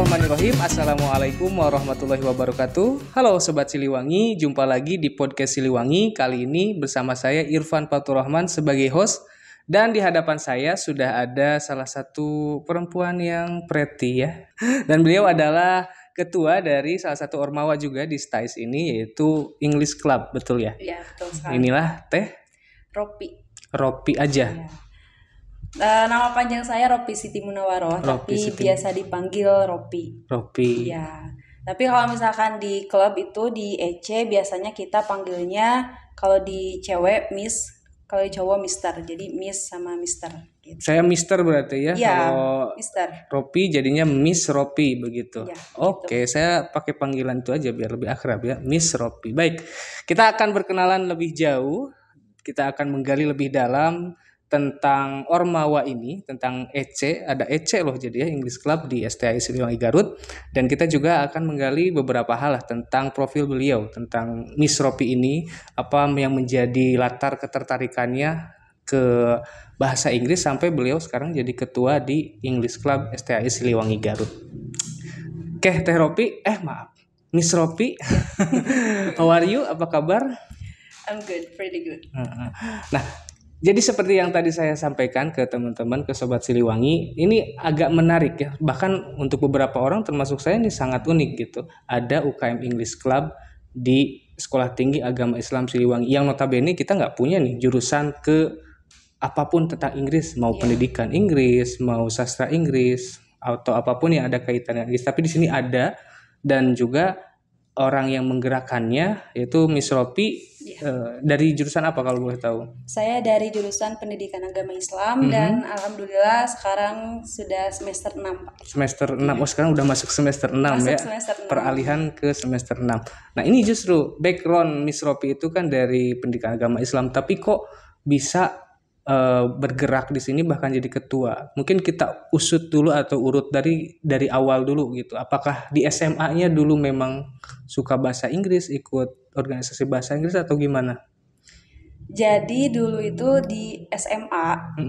Bismillahirrahmanirrahim. Assalamualaikum warahmatullahi wabarakatuh. Halo Sobat Siliwangi, jumpa lagi di podcast Siliwangi. Kali ini bersama saya Irfan Faturrahman sebagai host. Dan di hadapan saya sudah ada salah satu perempuan yang pretty ya. Dan beliau adalah ketua dari salah satu ormawa juga di STAIS ini, yaitu English Club, betul ya? Iya, betul sekali. Inilah Teh Ropi aja. ya. Nama panjang saya Ropi Siti Munawaroh, tapi biasa dipanggil Ropi. Ya. Tapi kalau misalkan di klub itu di EC biasanya kita panggilnya, kalau di cewek Miss, kalau di cowok Mister. Jadi Miss sama Mister gitu. Saya Mister berarti ya. Iya, kalau Mister. Ropi jadinya Miss Ropi begitu. Ya, Oke, saya pakai panggilan itu aja biar lebih akrab ya, Miss Ropi. Baik, kita akan berkenalan lebih jauh. Kita akan menggali lebih dalam tentang ormawa ini, tentang EC, ada EC loh jadi ya, English Club di STAI Siliwangi Garut. Dan kita juga akan menggali beberapa hal lah tentang profil beliau, tentang Miss Ropi ini, apa yang menjadi latar ketertarikannya ke bahasa Inggris sampai beliau sekarang jadi ketua di English Club STAI Siliwangi Garut. Oke, Teh Ropi, Miss Ropi, how are you? Apa kabar? I'm good, pretty good. Nah, jadi seperti yang tadi saya sampaikan ke teman-teman, ke Sobat Siliwangi, ini agak menarik ya. Bahkan untuk beberapa orang termasuk saya ini sangat unik gitu. Ada UKM English Club di Sekolah Tinggi Agama Islam Siliwangi. Yang notabene kita nggak punya nih jurusan ke apapun tentang Inggris. Mau pendidikan Inggris, mau sastra Inggris, atau apapun yang ada kaitannya Inggris. Tapi di sini ada, dan juga orang yang menggerakkannya yaitu Miss Ropi. Dari jurusan apa kalau boleh tahu? Saya dari jurusan Pendidikan Agama Islam dan alhamdulillah sekarang sudah semester 6, Pak. Semester 6. Oh, sekarang udah masuk semester 6 ya. Semester 6. Peralihan ke semester 6. Nah, ini justru background Miss Ropi itu kan dari Pendidikan Agama Islam, tapi kok bisa bergerak di sini bahkan jadi ketua. Mungkin kita usut dulu atau urut dari awal dulu gitu. Apakah di SMA-nya dulu memang suka bahasa Inggris, ikut organisasi bahasa Inggris atau gimana? Jadi dulu itu di SMA,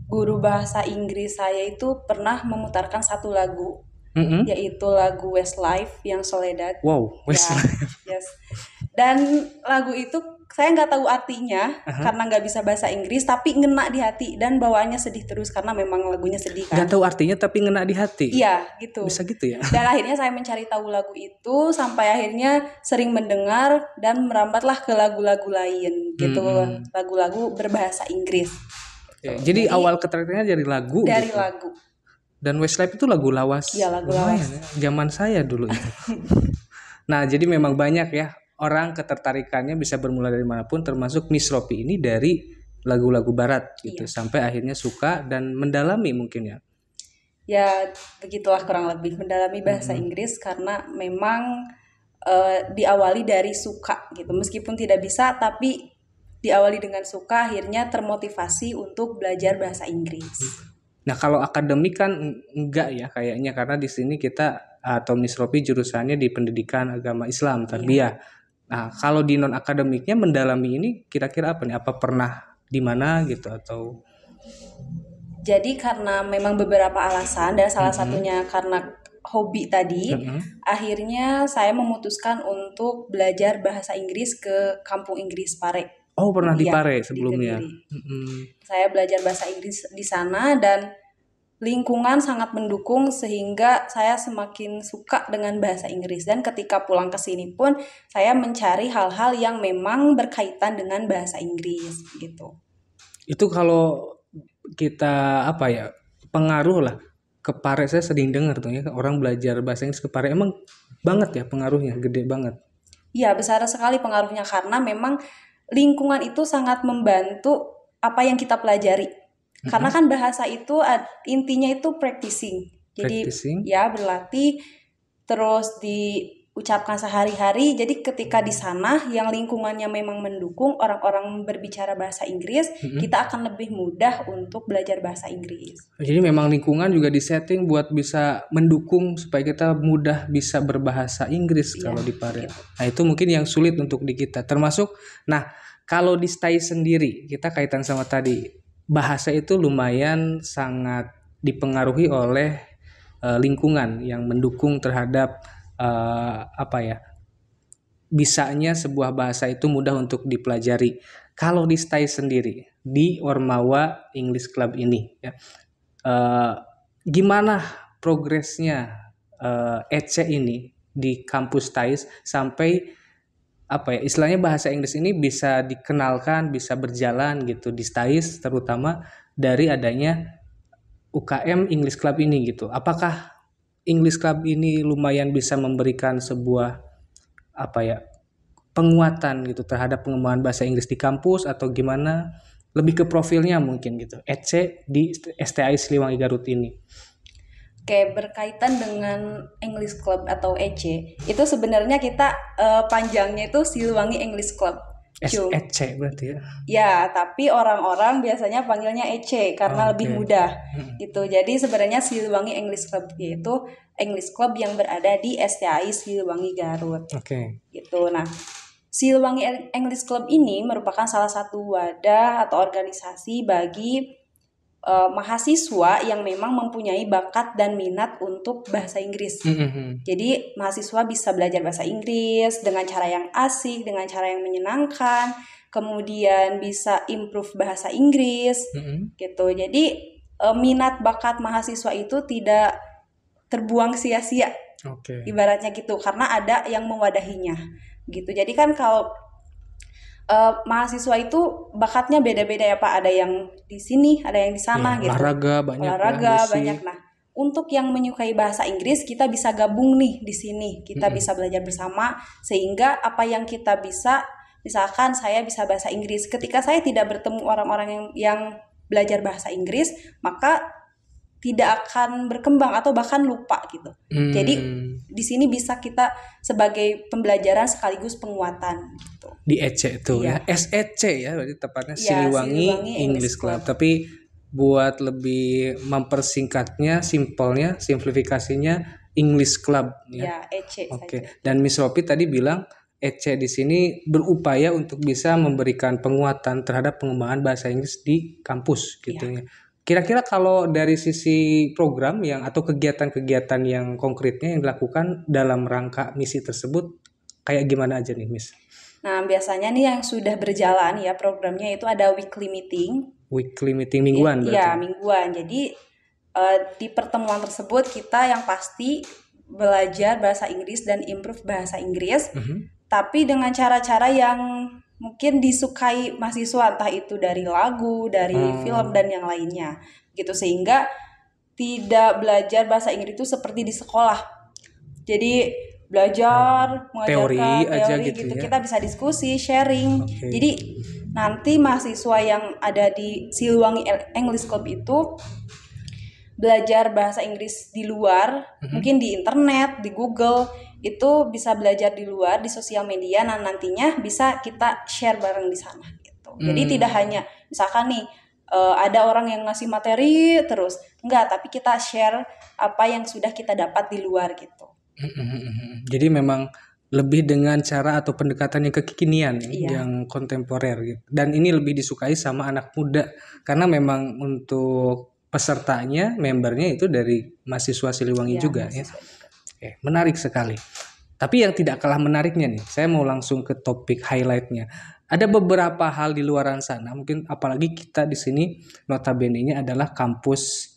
guru bahasa Inggris saya itu pernah memutarkan satu lagu, yaitu lagu Westlife yang Soledad. Wow, Westlife. Yes. Dan lagu itu saya nggak tahu artinya karena nggak bisa bahasa Inggris, tapi ngena di hati dan bawaannya sedih terus karena memang lagunya sedih kan. Nggak tahu artinya tapi ngena di hati. Iya, gitu. Bisa gitu ya. Dan akhirnya saya mencari tahu lagu itu sampai akhirnya sering mendengar dan merambatlah ke lagu-lagu lain gitu, lagu-lagu berbahasa Inggris. Jadi awal ketertarikannya dari lagu. Dari gitu. lagu. Dan Westlife itu lagu lawas. Iya, lagu lawas. Ya. Zaman saya dulu itu. Nah, jadi memang banyak ya orang ketertarikannya bisa bermula dari manapun, termasuk Miss Ropi ini dari lagu-lagu barat gitu, sampai akhirnya suka dan mendalami mungkin ya. Ya begitulah kurang lebih, mendalami bahasa Inggris karena memang diawali dari suka gitu, meskipun tidak bisa tapi diawali dengan suka, akhirnya termotivasi untuk belajar bahasa Inggris. Nah, kalau akademik kan enggak ya kayaknya, karena di sini kita atau Miss Ropi jurusannya di Pendidikan Agama Islam, tarbiyah. Nah, kalau di non akademiknya mendalami ini kira-kira apa nih? Apa pernah di mana gitu atau? Jadi karena memang beberapa alasan dan salah satunya karena hobi tadi, akhirnya saya memutuskan untuk belajar bahasa Inggris ke Kampung Inggris Pare. Oh, pernah di Pare sebelumnya. Saya belajar bahasa Inggris di sana dan lingkungan sangat mendukung sehingga saya semakin suka dengan bahasa Inggris, dan ketika pulang ke sini pun saya mencari hal-hal yang memang berkaitan dengan bahasa Inggris gitu. Itu kalau kita pengaruh lah ke Pare, saya sering dengar tuh ya orang belajar bahasa Inggris ke Pare, emang banget ya pengaruhnya, gede banget. Iya, besar sekali pengaruhnya karena memang lingkungan itu sangat membantu apa yang kita pelajari. Karena kan bahasa itu intinya itu practicing. Jadi ya berlatih terus diucapkan sehari-hari. Jadi ketika di sana yang lingkungannya memang mendukung orang-orang berbicara bahasa Inggris, kita akan lebih mudah untuk belajar bahasa Inggris. Jadi memang lingkungan juga disetting buat bisa mendukung supaya kita mudah bisa berbahasa Inggris kalau di Pare. Gitu. Nah, itu mungkin yang sulit untuk di kita. Termasuk kalau di STAIS sendiri, kita kaitan sama tadi, bahasa itu lumayan sangat dipengaruhi oleh lingkungan yang mendukung terhadap bisanya sebuah bahasa itu mudah untuk dipelajari. Kalau di STAI sendiri di Ormawa English Club ini ya, gimana progresnya EC ini di kampus STAI sampai istilahnya bahasa Inggris ini bisa dikenalkan, bisa berjalan gitu di STAI, terutama dari adanya UKM English Club ini gitu. Apakah English Club ini lumayan bisa memberikan sebuah penguatan gitu terhadap pengembangan bahasa Inggris di kampus, atau gimana? Lebih ke profilnya mungkin gitu, EC di STAI Siliwangi Garut ini. Oke, berkaitan dengan English Club atau EC, itu sebenarnya kita panjangnya itu Siliwangi English Club. EC berarti ya? Ya, tapi orang-orang biasanya panggilnya EC karena lebih mudah gitu. Jadi sebenarnya Siliwangi English Club yaitu English Club yang berada di STAI Siliwangi Garut. Gitu. Nah, Siliwangi English Club ini merupakan salah satu wadah atau organisasi bagi mahasiswa yang memang mempunyai bakat dan minat untuk bahasa Inggris. Jadi mahasiswa bisa belajar bahasa Inggris dengan cara yang asik, dengan cara yang menyenangkan, kemudian bisa improve bahasa Inggris, gitu. Jadi minat bakat mahasiswa itu tidak terbuang sia-sia, ibaratnya gitu, karena ada yang mewadahinya, gitu. Jadi kan kalau mahasiswa itu bakatnya beda-beda ya Pak, ada yang di sini, ada yang di sana gitu. Olahraga banyak. Nah, untuk yang menyukai bahasa Inggris kita bisa gabung nih di sini, kita bisa belajar bersama sehingga apa yang kita bisa, misalkan saya bisa bahasa Inggris, ketika saya tidak bertemu orang-orang yang belajar bahasa Inggris, maka tidak akan berkembang atau bahkan lupa gitu. Jadi di sini bisa kita sebagai pembelajaran sekaligus penguatan gitu. Di EC itu ya, SEC ya berarti tepatnya, Siliwangi English Club. Tapi buat lebih mempersingkatnya, simplifikasinya English Club ya. EC. Dan Miss Ropi tadi bilang EC di sini berupaya untuk bisa memberikan penguatan terhadap pengembangan bahasa Inggris di kampus gitu ya. Kira-kira kalau dari sisi program atau kegiatan-kegiatan yang konkretnya yang dilakukan dalam rangka misi tersebut kayak gimana aja nih, Miss? Nah, biasanya nih yang sudah berjalan ya programnya itu ada weekly meeting. Weekly meeting mingguan berarti? Iya, mingguan. Jadi di pertemuan tersebut kita yang pasti belajar bahasa Inggris dan improve bahasa Inggris, tapi dengan cara-cara yang mungkin disukai mahasiswa, entah itu dari lagu, dari film dan yang lainnya gitu, sehingga tidak belajar bahasa Inggris itu seperti di sekolah. Jadi belajar mengajarkan teori aja gitu ya. Kita bisa diskusi, sharing. Jadi nanti mahasiswa yang ada di Siliwangi English Club itu belajar bahasa Inggris di luar, mungkin di internet, di Google, itu bisa belajar di luar, di sosial media. Nah, nantinya bisa kita share bareng di sana gitu. Jadi tidak hanya misalkan nih ada orang yang ngasih materi terus, enggak, tapi kita share apa yang sudah kita dapat di luar gitu. Jadi memang lebih dengan cara atau pendekatan yang kekinian yang kontemporer gitu. Dan ini lebih disukai sama anak muda karena memang untuk pesertanya, membernya itu dari mahasiswa Siliwangi juga ya. Menarik sekali. Tapi yang tidak kalah menariknya nih, saya mau langsung ke topik highlightnya. Ada beberapa hal di luaran sana, mungkin apalagi kita di sini notabene-nya adalah kampus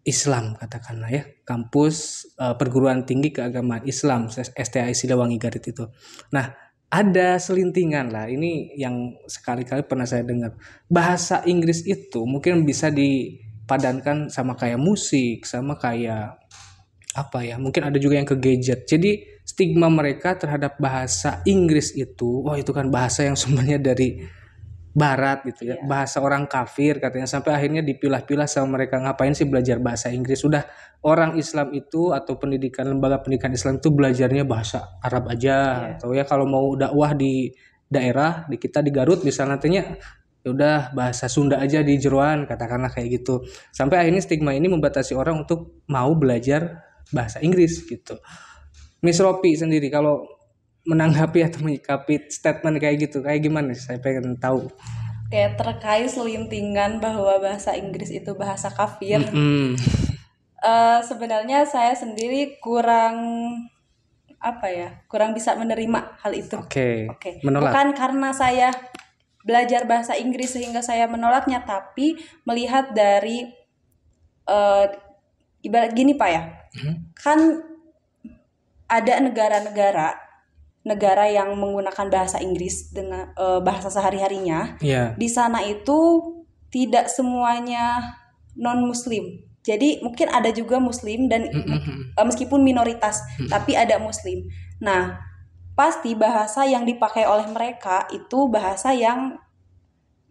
Islam katakanlah ya, kampus perguruan tinggi keagamaan Islam STAI Siliwangi Garut itu. Nah, ada selintingan lah, ini yang sekali-kali pernah saya dengar. Bahasa Inggris itu mungkin bisa dipadankan sama kayak musik, sama kayak mungkin ada juga yang ke gadget. Jadi stigma mereka terhadap bahasa Inggris itu, itu kan bahasa yang sebenarnya dari barat gitu ya, bahasa orang kafir katanya, sampai akhirnya dipilah-pilah sama mereka, ngapain sih belajar bahasa Inggris, sudah orang Islam itu atau lembaga pendidikan Islam itu belajarnya bahasa Arab aja, atau ya kalau mau dakwah di daerah di kita di Garut misalnya nantinya ya udah bahasa Sunda aja di jeroan, katakanlah kayak gitu, sampai akhirnya stigma ini membatasi orang untuk mau belajar bahasa Inggris gitu. Miss Ropi sendiri kalau menanggapi atau menyikapi statement kayak gitu, kayak gimana? Saya pengen tahu. Kayak terkait selintingan bahwa bahasa Inggris itu bahasa kafir. Sebenarnya saya sendiri kurang bisa menerima hal itu. Oke. Menolak. Bukan karena saya belajar bahasa Inggris sehingga saya menolaknya, tapi melihat dari ibarat gini Pak ya, kan ada negara yang menggunakan bahasa Inggris dengan bahasa sehari-harinya. Di sana itu tidak semuanya non-Muslim. Jadi mungkin ada juga Muslim dan meskipun minoritas, tapi ada Muslim. Nah, pasti bahasa yang dipakai oleh mereka itu bahasa yang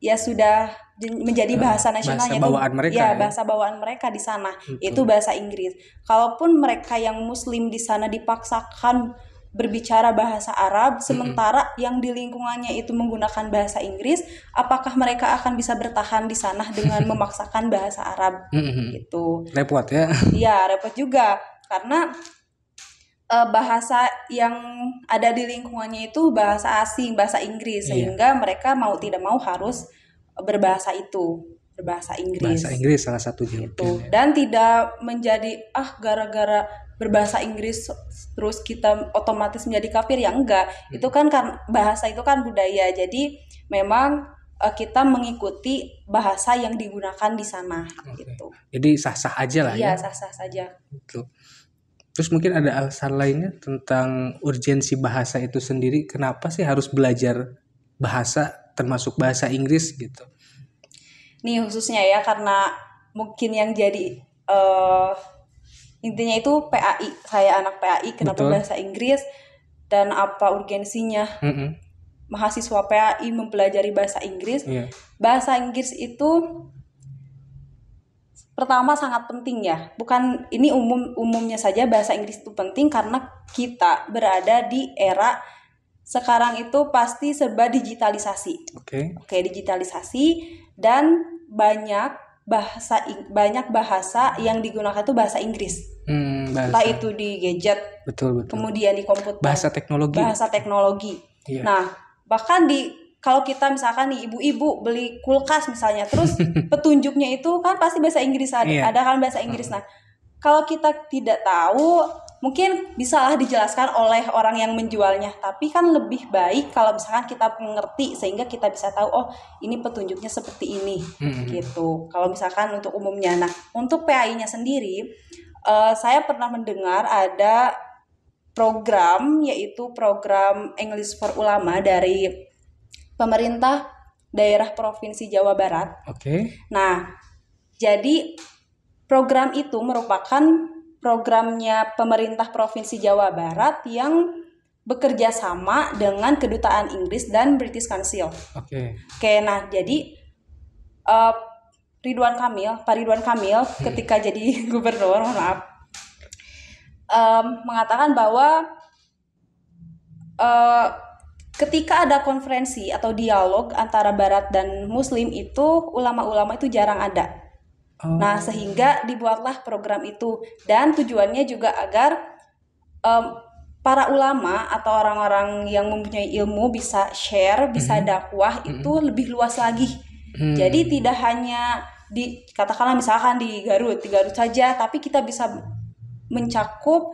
ya sudah menjadi bahasa nasionalnya, bahasa bawaan mereka, bahasa bawaan mereka di sana. Itu bahasa Inggris. Kalaupun mereka yang Muslim di sana dipaksakan berbicara bahasa Arab, sementara yang di lingkungannya itu menggunakan bahasa Inggris, apakah mereka akan bisa bertahan di sana dengan memaksakan bahasa Arab? Gitu. Repot ya? Iya, repot juga karena bahasa yang ada di lingkungannya itu bahasa asing, bahasa Inggris, sehingga mereka mau tidak mau harus berbahasa Inggris. Bahasa Inggris salah satunya. Dan tidak menjadi gara-gara berbahasa Inggris terus kita otomatis menjadi kafir, ya enggak. Itu kan bahasa itu kan budaya. Jadi memang kita mengikuti bahasa yang digunakan di sana gitu. Jadi sah-sah aja lah ya. Iya, sah-sah saja. Gitu. Terus mungkin ada alasan lainnya tentang urgensi bahasa itu sendiri, kenapa sih harus belajar bahasa termasuk bahasa Inggris gitu? Nih khususnya ya karena mungkin yang jadi intinya itu PAI, saya anak PAI, kenapa bahasa Inggris dan apa urgensinya mahasiswa PAI mempelajari bahasa Inggris? Bahasa Inggris itu pertama sangat penting ya, bukan ini umumnya saja bahasa Inggris itu penting karena kita berada di era sekarang itu pasti serba digitalisasi. Digitalisasi dan banyak bahasa yang digunakan itu bahasa Inggris. Entah itu di gadget, kemudian di komputer, bahasa teknologi. Nah, bahkan kalau kita misalkan nih ibu-ibu beli kulkas misalnya, terus petunjuknya itu kan pasti bahasa Inggris, ada kan bahasa Inggris. Nah, kalau kita tidak tahu, mungkin bisalah dijelaskan oleh orang yang menjualnya. Tapi kan lebih baik kalau misalkan kita mengerti sehingga kita bisa tahu, oh ini petunjuknya seperti ini, gitu. Kalau misalkan untuk umumnya. Nah, untuk PAI-nya sendiri, saya pernah mendengar ada program, yaitu program English for Ulama dari pemerintah daerah Provinsi Jawa Barat. Nah, jadi program itu merupakan programnya pemerintah Provinsi Jawa Barat yang bekerja sama dengan Kedutaan Inggris dan British Council. Nah, jadi Pak Ridwan Kamil ketika jadi gubernur, mengatakan bahwa ketika ada konferensi atau dialog antara Barat dan Muslim itu ulama-ulama itu jarang ada. Nah, sehingga dibuatlah program itu dan tujuannya juga agar para ulama atau orang-orang yang mempunyai ilmu bisa share, bisa dakwah itu lebih luas lagi. Jadi tidak hanya katakanlah misalkan di Garut saja, tapi kita bisa mencakup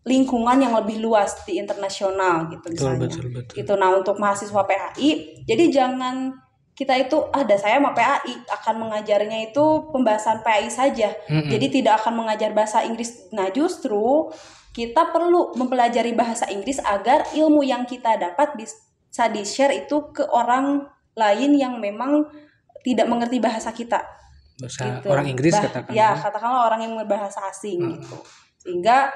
lingkungan yang lebih luas di internasional gitu misalnya. Betul. Gitu. Nah, untuk mahasiswa PAI, jadi jangan kita itu saya mah PAI akan mengajarnya itu pembahasan PAI saja. Jadi tidak akan mengajar bahasa Inggris. Nah, justru kita perlu mempelajari bahasa Inggris agar ilmu yang kita dapat bisa di-share itu ke orang lain yang memang tidak mengerti bahasa kita. Bahasa gitu. Orang Inggris katakanlah. Ya, katakanlah orang yang berbahasa asing gitu. Sehingga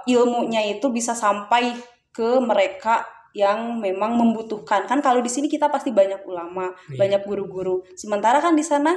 ilmunya itu bisa sampai ke mereka yang memang membutuhkan. Kan kalau di sini kita pasti banyak ulama, banyak guru-guru. Sementara kan di sana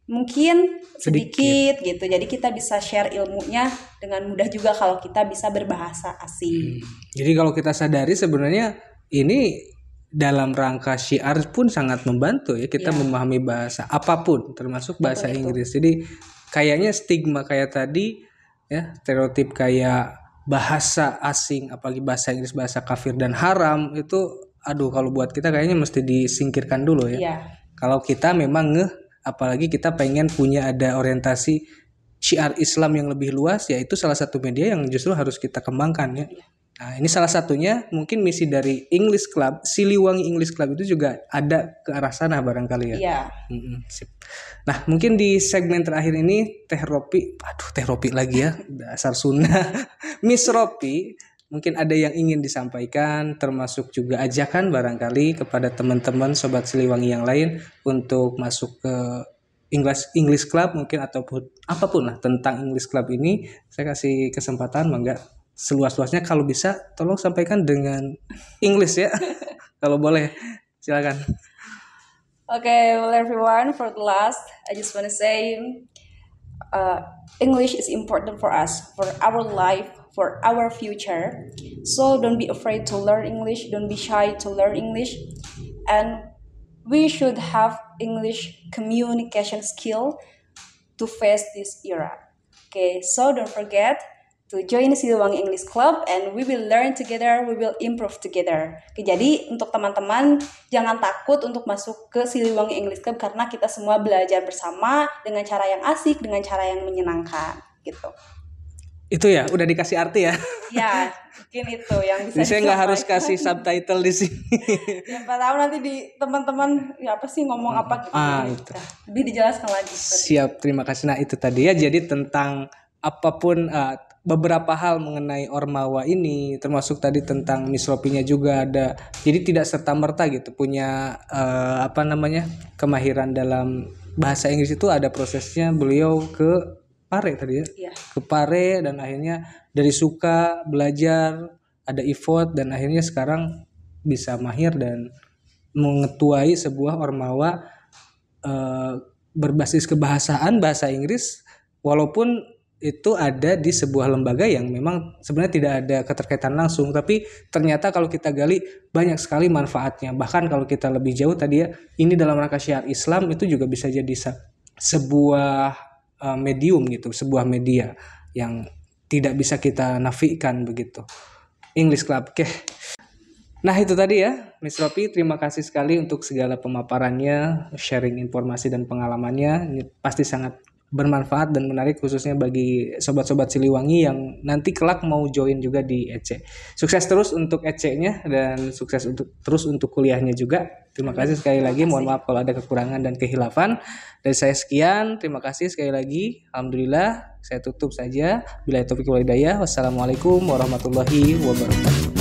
mungkin sedikit gitu. Jadi kita bisa share ilmunya dengan mudah juga kalau kita bisa berbahasa asing. Jadi kalau kita sadari sebenarnya ini dalam rangka syiar pun sangat membantu ya kita memahami bahasa apapun termasuk bahasa Inggris. Jadi kayaknya stigma kayak tadi ya, stereotip kayak bahasa asing apalagi bahasa Inggris, bahasa kafir dan haram itu kalau buat kita kayaknya mesti disingkirkan dulu ya. Kalau kita memang apalagi kita pengen punya ada orientasi syiar Islam yang lebih luas, yaitu salah satu media yang justru harus kita kembangkan ya. Nah, ini salah satunya mungkin misi dari English Club, Siliwangi English Club itu juga ada ke arah sana barangkali ya. Iya. Sip. Nah, mungkin di segmen terakhir ini Teh Ropi lagi ya, dasar Sunda. Miss Ropi, mungkin ada yang ingin disampaikan, termasuk juga ajakan barangkali kepada teman-teman Sobat Siliwangi yang lain untuk masuk ke English Club mungkin ataupun apapun lah tentang English Club ini. Saya kasih kesempatan, mangga seluas-luasnya, kalau bisa tolong sampaikan dengan English ya. Kalau boleh, silakan. Okay, well everyone, for the last, I just want to say English is important for us, for our life, for our future. So don't be afraid to learn English, don't be shy to learn English, and we should have English communication skill to face this era. Okay, so don't forget to join Siliwangi English Club and we will learn together, we will improve together. Oke, jadi untuk teman-teman jangan takut untuk masuk ke Siliwangi English Club karena kita semua belajar bersama dengan cara yang asik, dengan cara yang menyenangkan gitu. Itu ya, udah dikasih arti ya? Ya, mungkin itu yang bisa. Jadi saya nggak harus kasih subtitle di sini. Siapa tahu nanti di teman-teman ya apa sih ngomong apa gitu. Itu. Lebih dijelaskan lagi. Siap, terima kasih. Nah itu tadi ya, jadi tentang apapun beberapa hal mengenai Ormawa ini, termasuk tadi tentang Miss Ropinya juga ada. Jadi tidak serta-merta gitu punya kemahiran dalam bahasa Inggris, itu ada prosesnya. Beliau ke Pare tadi ya. Ke Pare dan akhirnya dari suka belajar, ada effort dan akhirnya sekarang bisa mahir dan mengetuai sebuah Ormawa berbasis kebahasaan bahasa Inggris, walaupun itu ada di sebuah lembaga yang memang sebenarnya tidak ada keterkaitan langsung, tapi ternyata kalau kita gali banyak sekali manfaatnya. Bahkan kalau kita lebih jauh tadi ya, ini dalam rangka syiar Islam itu juga bisa jadi sebuah medium gitu, sebuah media yang tidak bisa kita nafikan begitu. English Club. Oke. Nah itu tadi ya Miss Ropi, terima kasih sekali untuk segala pemaparannya, sharing informasi dan pengalamannya. Ini pasti sangat bermanfaat dan menarik khususnya bagi sobat-sobat Siliwangi yang nanti kelak mau join juga di EC. Sukses terus untuk EC-nya dan sukses terus untuk kuliahnya juga. Terima kasih sekali lagi. Mohon maaf kalau ada kekurangan dan kehilafan. Dari saya sekian. Terima kasih sekali lagi. Alhamdulillah. Saya tutup saja. Billahi taufiq wal hidayah. Wassalamualaikum warahmatullahi wabarakatuh.